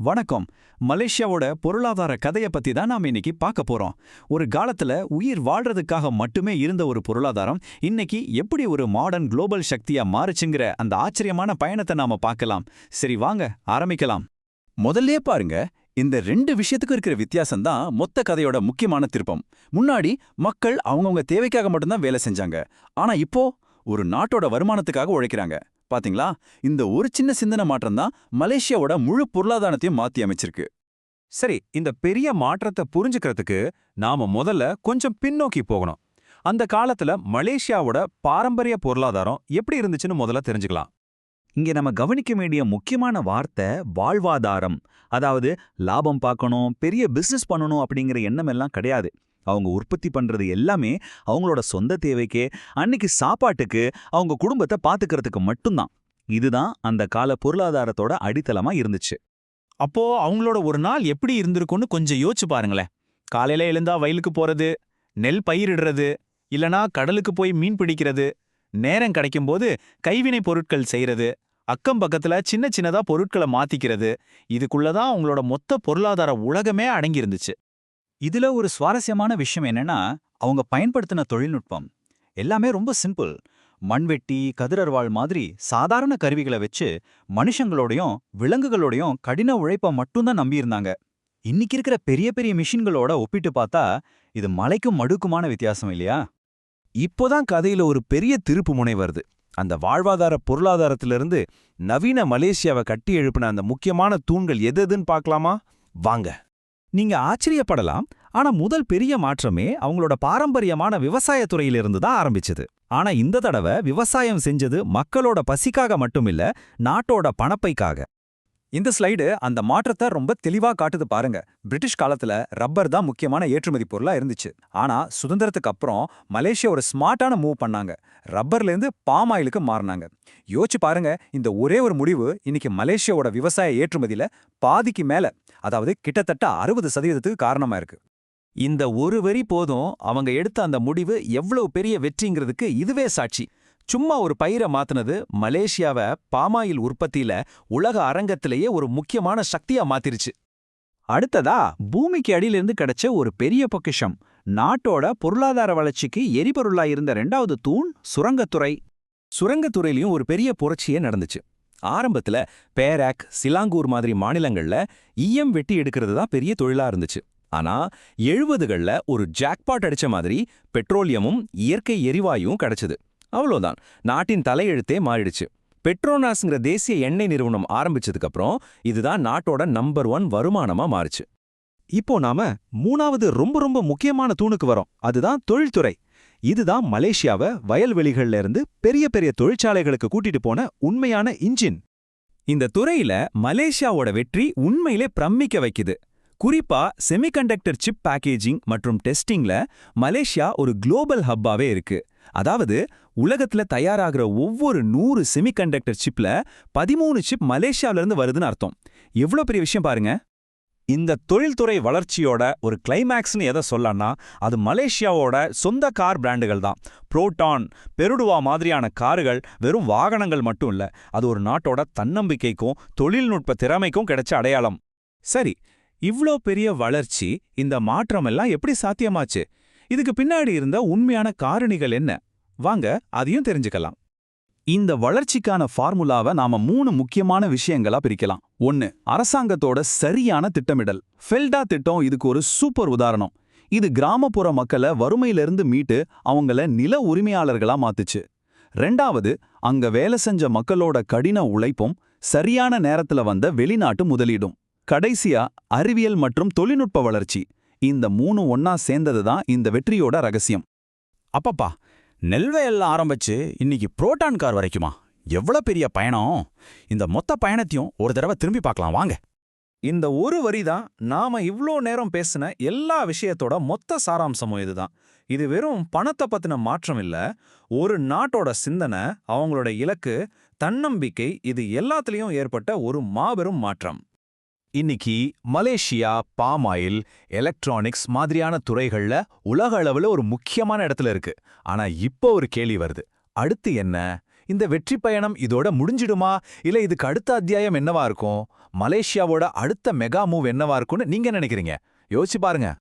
வணக்கம். மலேசியாவோட பொருளாதார கதைய பத்தி தான் நாம இன்னைக்கு பார்க்க போறோம். ஒரு காலத்துல உயிர் வாழ்றதுக்காக மட்டுமே இருந்த ஒரு பொருளாதாரம் இன்னைக்கு எப்படி ஒரு மாடர்ன் குளோபல் சக்தியா மாறுச்சுங்கிற அந்த ஆச்சரியமான பயணத்தை நாம பார்க்கலாம். சரி வாங்க ஆரம்பிக்கலாம். முதல்லே பாருங்க, இந்த ரெண்டு விஷயத்துக்கு இருக்கிற வித்தியாசம் தான் மொத்த கதையோட முக்கியமான திருப்பம். முன்னாடி மக்கள் அவங்கவங்க தேவைக்காக மட்டும்தான் வேலை செஞ்சாங்க. ஆனா இப்போ ஒரு நாட்டோட வருமானத்துக்காக உழைக்கிறாங்க. பாத்தீங்களா? இந்த ஒரு சின்ன சிந்தனை மாற்றம் தான் மலேசியாவோட முழு பொருளாதாரத்தையும் மாத்தி அமைச்சிருக்கு. சரி, இந்த பெரிய மாற்றத்தை புரிஞ்சுக்கிறதுக்கு நாம முதல்ல கொஞ்சம் பின்னோக்கி போகணும். அந்த காலத்துல மலேசியாவோட பாரம்பரிய பொருளாதாரம் எப்படி இருந்துச்சுன்னு முதல்ல தெரிஞ்சுக்கலாம். இங்க நம்ம கவனிக்க வேண்டிய முக்கியமான வார்த்தை வாழ்வாதாரம். அதாவது லாபம் பார்க்கணும், பெரிய பிசினஸ் பண்ணணும் அப்படிங்கிற எண்ணம் எல்லாம் கிடையாது. அவங்க உற்பத்தி பண்றது எல்லாமே அவங்களோட சொந்த தேவைக்கு, அன்னைக்கு சாப்பாட்டுக்கு, அவங்க குடும்பத்தை பாத்துக்கிறதுக்கு மட்டும்தான். இதுதான் அந்த கால பொருளாதாரத்தோட அடித்தளமா இருந்துச்சு. அப்போ அவங்களோட ஒரு நாள் எப்படி இருந்திருக்கும்னு கொஞ்சம் யோசிச்சு பாருங்களேன். காலையில எழுந்தா வயலுக்கு போறது, நெல் பயிரிடுறது, இல்லனா கடலுக்கு போய் மீன் பிடிக்கிறது, நேரம் கிடைக்கும்போது கைவினை பொருட்கள் செய்யறது, அக்கம் பக்கத்துல சின்ன சின்னதா பொருட்களை மாத்திக்கிறது, இதுக்குள்ளதான் அவங்களோட மொத்த பொருளாதார உலகமே அடங்கியிருந்துச்சு. இதுல ஒரு சுவாரஸ்யமான விஷயம் என்னன்னா, அவங்க பயன்படுத்தின தொழில்நுட்பம் எல்லாமே ரொம்ப சிம்பிள். மண்வெட்டி, கதிரர்வாள் மாதிரி சாதாரண கருவிகளை வச்சு மனுஷங்களோடையும் விலங்குகளோடையும் கடின உழைப்ப மட்டும்தான் நம்பியிருந்தாங்க. இன்னைக்கு இருக்கிற பெரிய பெரிய மிஷின்களோட ஒப்பிட்டு பார்த்தா இது மலைக்கும் மடுக்குமான வித்தியாசம் இல்லையா? இப்போதான் கதையில ஒரு பெரிய திருப்பு முனை வருது. அந்த வாழ்வாதார பொருளாதாரத்திலிருந்து நவீன மலேசியாவை கட்டி எழுப்பின அந்த முக்கியமான தூண்கள் எதுன்னு பார்க்கலாமா? வாங்க. நீங்க ஆச்சரியப்படலாம், ஆனா முதல் பெரிய மாற்றமே அவங்களோட பாரம்பரியமான விவசாயத்துறையிலிருந்து தான் ஆரம்பிச்சது. ஆனா இந்த தடவை விவசாயம் செஞ்சது மக்களோட பசிக்காக மட்டுமில்ல, நாட்டோட பணப்பைக்காக. இந்த ஸ்லைடு அந்த மாற்றத்தை ரொம்ப தெளிவா காட்டுது பாருங்க. பிரிட்டிஷ் காலத்துல ரப்பர் தான் முக்கியமான ஏற்றுமதி பொருளா இருந்துச்சு. ஆனா சுதந்திரத்துக்கு அப்புறம் மலேசியா ஒரு ஸ்மார்ட்டான மூவ் பண்ணாங்க. ரப்பர்ல இருந்து பாம் ஆயிலுக்கு மாறினாங்க. யோசிச்சு பாருங்க, இந்த ஒரே ஒரு முடிவு இன்னைக்கு மலேசியாவோட விவசாய ஏற்றுமதியில பாதிக்கு மேல, அதாவது கிட்டத்தட்ட 60% காரணமா இருக்கு. இந்த ஒரு வரி போதும் அவங்க எடுத்த அந்த முடிவு எவ்வளவு பெரிய வெற்றிங்கிறதுக்கு இதுவே சாட்சி. சும்மா ஒரு பயிரை மாத்துனது மலேசியாவை பாமாயில் உற்பத்தியில உலக அரங்கத்திலேயே ஒரு முக்கியமான சக்தியா மாத்திருச்சு. அடுத்ததா பூமிக்கு அடியிலிருந்து கிடைச்ச ஒரு பெரிய பொக்கிஷம், நாட்டோட பொருளாதார வளர்ச்சிக்கு எரிபொருளா இருந்த 2வது தூண் சுரங்கத்துறை. சுரங்கத்துறையிலையும் ஒரு பெரிய புரட்சியே நடந்துச்சு. ஆரம்பத்துல பேராக், சிலாங்கூர் மாதிரி மாநிலங்கள்ல ஈயம் வெட்டி எடுக்கிறது தான் பெரிய தொழிலா இருந்துச்சு. ஆனா 70கள்ல ஒரு ஜாக்பாட் அடிச்ச மாதிரி பெட்ரோலியமும் இயற்கை எரிவாயுவும் கிடைச்சது. அவ்வளோதான், நாட்டின் தலையெழுத்தே மாறிடுச்சு. பெட்ரோனாஸ்ங்கிற தேசிய எண்ணெய் நிறுவனம் ஆரம்பிச்சதுக்கு அப்புறம் இதுதான் நாட்டோட நம்பர் 1 வருமானமா மாறுச்சு. இப்போ நாம 3வது ரொம்ப ரொம்ப முக்கியமான தூணுக்கு வரோம். அதுதான் தொழில்துறை. இதுதான் மலேசியாவை வயல்வெளிகள்ல இருந்து பெரிய பெரிய தொழிற்சாலைகளுக்கு கூட்டிட்டு போன உண்மையான இன்ஜின். இந்த துறையில மலேசியாவோட வெற்றி உண்மையிலே பிரமிக்க வைக்குது. குறிப்பா செமிகண்டக்டர் சிப் பேக்கேஜிங் மற்றும் டெஸ்டிங்ல மலேசியா ஒரு குளோபல் ஹப்பாவே இருக்கு. அதாவது உலகத்துல தயாராகிற ஒவ்வொரு 100 செமிகண்டக்டர் சிப்ல 13 சிப் மலேசியாவில இருந்து வருதுன்னு அர்த்தம். எவ்வளவு பெரிய விஷயம் பாருங்க. இந்த தொழில்துறை வளர்ச்சியோட ஒரு கிளைமேக்ஸ்னு எதை சொல்லன்னா, அது மலேசியாவோட சொந்த கார் பிராண்டுகள் தான். புரோட்டான், பெருடுவா மாதிரியான கார்கள் வெறும் வாகனங்கள் மட்டும் இல்ல, அது ஒரு நாட்டோட தன்னம்பிக்கைக்கும் தொழில்நுட்ப திறமைக்கும் கிடைச்ச அடையாளம். சரி, இவ்ளோ பெரிய வளர்ச்சி, இந்த மாற்றம் எல்லாம் எப்படி சாத்தியமாச்சு? இதுக்கு பின்னாடி இருந்த உண்மையான காரணிகள் என்ன? வாங்க அதையும் தெரிஞ்சுக்கலாம். இந்த வளர்ச்சிக்கான ஃபார்முலாவை நாம 3 முக்கியமான விஷயங்களா பிரிக்கலாம். 1, அரசாங்கத்தோட சரியான திட்டமிடல். ஃபெல்டா திட்டம் இதுக்கு ஒரு சூப்பர் உதாரணம். இது கிராமப்புற மக்களை வறுமையிலிருந்து மீட்டு அவங்கள நில உரிமையாளர்களா மாத்துச்சு. 2வது, அங்க வேலை செஞ்ச மக்களோட கடின உழைப்பும் சரியான நேரத்துல வந்த வெளிநாட்டு முதலீடும். கடைசியா அறிவியல் மற்றும் தொழில்நுட்ப வளர்ச்சி. இந்த 3 ஒன்னா சேர்ந்தது தான் இந்த வெற்றியோட ரகசியம். அப்பப்பா, நெல்வயல்ல ஆரம்பிச்சு இன்னைக்கு புரோட்டான் கார் வரைக்குமா? எவ்வளவு பெரிய பயணம்! இந்த மொத்த பயணத்தையும் ஒரு தடவை திரும்பி பார்க்கலாம் வாங்க. இந்த ஒரு வரி தான் நாம இவ்ளோ நேரம் பேசின எல்லா விஷயத்தோட மொத்த சாராம்சமும் இதுதான். இது வெறும் பணத்தை பத்தின மாற்றம் இல்ல, ஒரு நாட்டோட சிந்தனை, அவங்களோட இலக்கு, தன்னம்பிக்கை, இது எல்லாத்துலயும் ஏற்பட்ட ஒரு மாபெரும் மாற்றம். இன்னைக்கு மலேசியா பாம் ஆயில், எலக்ட்ரானிக்ஸ் மாதிரியான துறைகள்ல உலக அளவுல ஒரு முக்கியமான இடத்துல இருக்கு. ஆனா இப்போ ஒரு கேள்வி வருது, அடுத்து என்ன? இந்த வெற்றி பயணம் இதோட முடிஞ்சிடுமா, இல்ல இதுக்கு அடுத்த அத்தியாயம் என்னவா இருக்கும்? மலேசியாவோட அடுத்த மெகா மூவ் என்னவா இருக்கும்னு நீங்க நினைக்கிறீங்க? யோசிச்சு பாருங்க.